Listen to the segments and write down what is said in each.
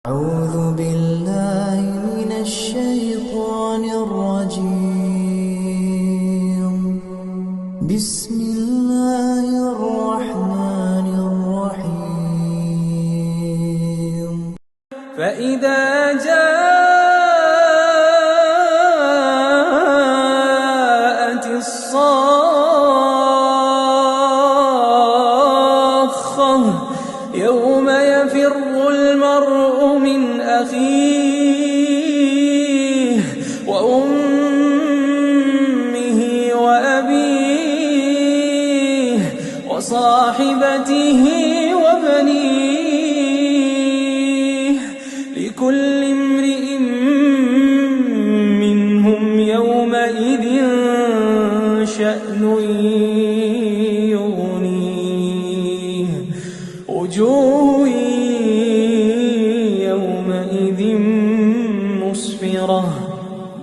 أعوذ بالله من الشيطان الرجيم. بسم الله الرحمن الرحيم. فإذا جاءت الصاخة يوم يفر المرء من أخيه وأمه وأبيه وصاحبته وبنيه لكل امرئ منهم يومئذ شأن يغنيه وجوه يومئذ مسفرة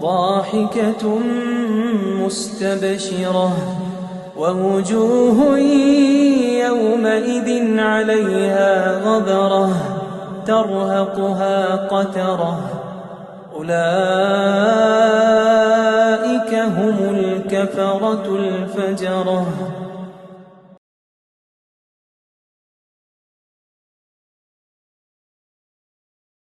ضاحكة مستبشرة ووجوه يومئذ عليها غبرة ترهقها قترة أولئك هم الكفرة الفجرة.